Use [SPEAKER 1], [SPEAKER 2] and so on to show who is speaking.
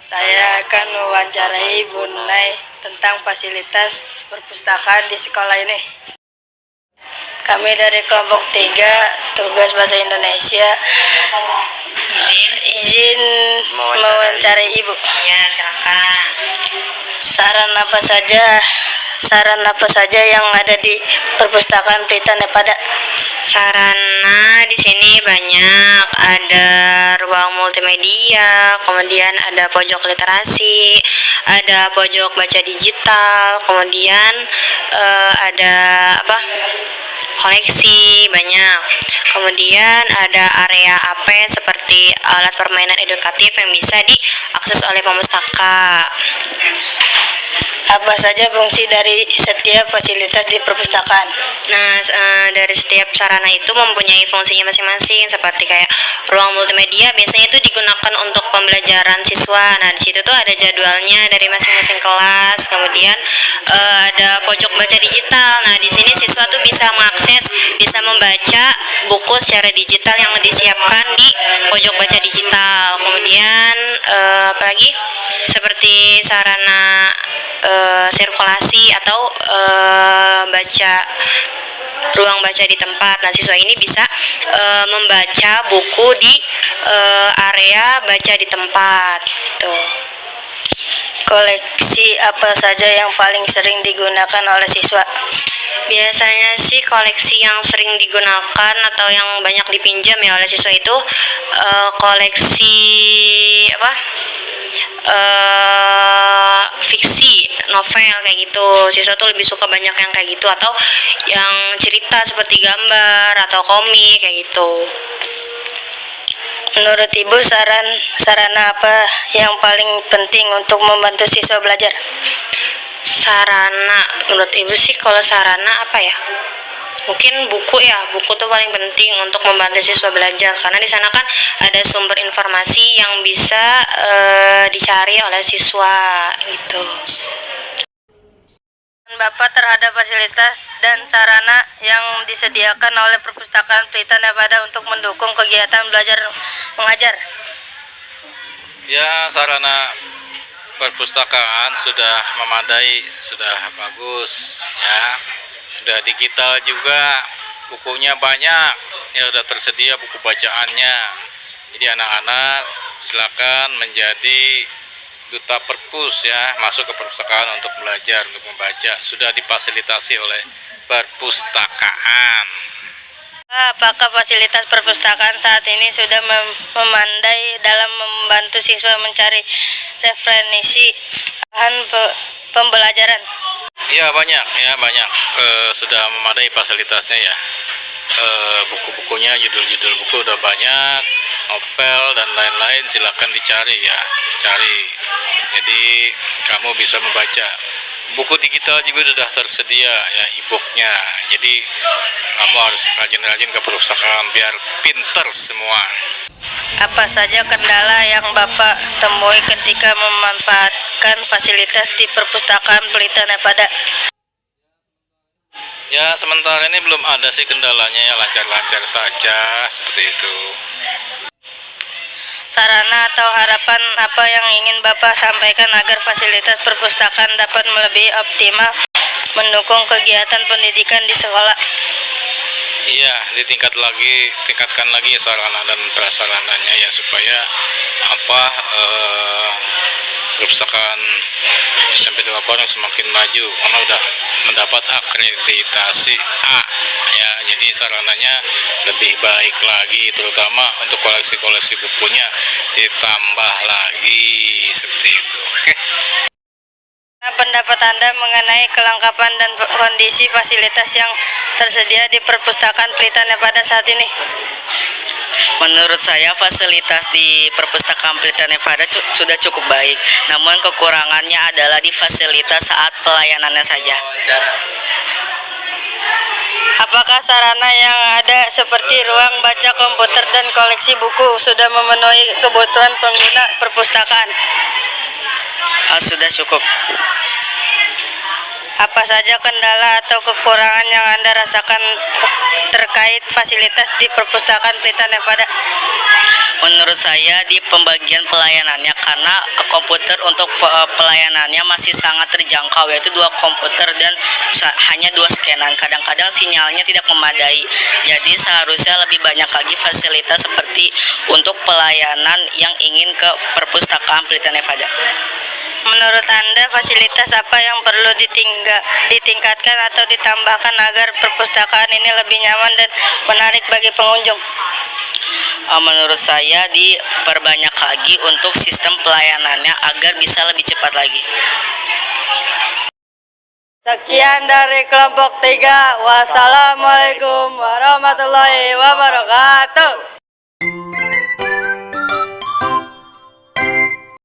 [SPEAKER 1] Saya akan mewawancarai Bu Nai tentang fasilitas perpustakaan di sekolah ini. Kami dari kelompok 3 tugas bahasa Indonesia. Izin mewawancarai Ibu.
[SPEAKER 2] Ya, silakan.
[SPEAKER 1] Saran apa saja yang ada di perpustakaan Pelita Nevada?
[SPEAKER 2] Sarana di sini banyak, ada ruang multimedia, kemudian ada pojok literasi, ada pojok baca digital, kemudian ada koleksi banyak. Kemudian ada area AP seperti alat permainan edukatif yang bisa diakses oleh pemustaka.
[SPEAKER 1] Apa saja fungsi dari setiap fasilitas di perpustakaan?
[SPEAKER 2] Nah, dari setiap sarana itu mempunyai fungsinya masing-masing, seperti kayak ruang multimedia biasanya itu digunakan untuk pembelajaran siswa. Nah, di situ tuh ada jadwalnya dari masing-masing kelas. Kemudian ada pojok baca digital. Nah, di sini siswa tuh bisa mengakses, bisa membaca buku secara digital yang disiapkan di pojok baca digital. Kemudian apalagi seperti sarana sirkulasi atau ruang baca di tempat. Nah, siswa ini bisa membaca buku di area baca di tempat gitu.
[SPEAKER 1] Koleksi apa saja yang paling sering digunakan oleh siswa?
[SPEAKER 2] Biasanya sih koleksi yang sering digunakan atau yang banyak dipinjam ya oleh siswa itu koleksi fiksi, novel kayak gitu. Siswa tuh lebih suka banyak yang kayak gitu, atau yang cerita seperti gambar atau komik kayak gitu.
[SPEAKER 1] Menurut Ibu, sarana apa yang paling penting untuk membantu siswa belajar?
[SPEAKER 2] Sarana, menurut Ibu sih kalau sarana apa ya? Mungkin buku ya, buku tuh paling penting untuk membantu siswa belajar, karena di sana kan ada sumber informasi yang bisa dicari oleh siswa gitu.
[SPEAKER 1] Bapak terhadap fasilitas dan sarana yang disediakan oleh perpustakaan Pelita Nevada untuk mendukung kegiatan belajar mengajar.
[SPEAKER 3] Ya, sarana perpustakaan sudah memadai, sudah bagus ya. Sudah digital juga, bukunya banyak, ya sudah tersedia buku bacaannya. Jadi anak-anak silakan menjadi duta perpus ya, masuk ke perpustakaan untuk belajar, untuk membaca. Sudah difasilitasi oleh perpustakaan.
[SPEAKER 1] Apakah fasilitas perpustakaan saat ini sudah memandai dalam membantu siswa mencari referensi bahan pembelajaran?
[SPEAKER 3] Ya banyak, sudah memadai fasilitasnya ya. Buku-bukunya, judul-judul buku udah banyak, novel dan lain-lain, silakan dicari ya, cari. Jadi kamu bisa membaca. Buku digital juga sudah tersedia ya, e-booknya. Jadi kamu harus rajin-rajin ke perpustakaan biar pinter semua.
[SPEAKER 1] Apa saja kendala yang Bapak temui ketika memanfaatkan fasilitas di perpustakaan Pelita Nevada?
[SPEAKER 3] Ya, sementara ini belum ada sih kendalanya ya, lancar-lancar saja seperti itu.
[SPEAKER 1] Sarana atau harapan apa yang ingin Bapak sampaikan agar fasilitas perpustakaan dapat lebih optimal mendukung kegiatan pendidikan di sekolah?
[SPEAKER 3] Iya, tingkatkan lagi ya sarana dan prasarananya ya, supaya perpustakaan SMP 2 Parung semakin maju karena udah mendapat akreditasi A ya. Jadi sarananya lebih baik lagi, terutama untuk koleksi bukunya ditambah lagi seperti itu. Oke.
[SPEAKER 1] Pendapat Anda mengenai kelengkapan dan kondisi fasilitas yang tersedia di perpustakaan Pelita Nevada saat ini?
[SPEAKER 4] Menurut saya fasilitas di perpustakaan Pelita Nevada sudah cukup baik, namun kekurangannya adalah di fasilitas saat pelayanannya saja.
[SPEAKER 1] Apakah sarana yang ada seperti ruang baca komputer dan koleksi buku sudah memenuhi kebutuhan pengguna perpustakaan?
[SPEAKER 4] Sudah cukup.
[SPEAKER 1] Apa saja kendala atau kekurangan yang Anda rasakan terkait fasilitas di perpustakaan Pelita Nevada?
[SPEAKER 4] Menurut saya di pembagian pelayanannya, karena komputer untuk pelayanannya masih sangat terjangkau, yaitu 2 komputer dan hanya 2 scanan. Kadang-kadang sinyalnya tidak memadai. Jadi seharusnya lebih banyak lagi fasilitas seperti untuk pelayanan yang ingin ke perpustakaan Pelita Nevada.
[SPEAKER 1] Menurut Anda, fasilitas apa yang perlu ditingkatkan atau ditambahkan agar perpustakaan ini lebih nyaman dan menarik bagi pengunjung?
[SPEAKER 4] Menurut saya diperbanyak lagi untuk sistem pelayanannya agar bisa lebih cepat lagi.
[SPEAKER 1] Sekian dari kelompok 3. Wassalamualaikum warahmatullahi wabarakatuh.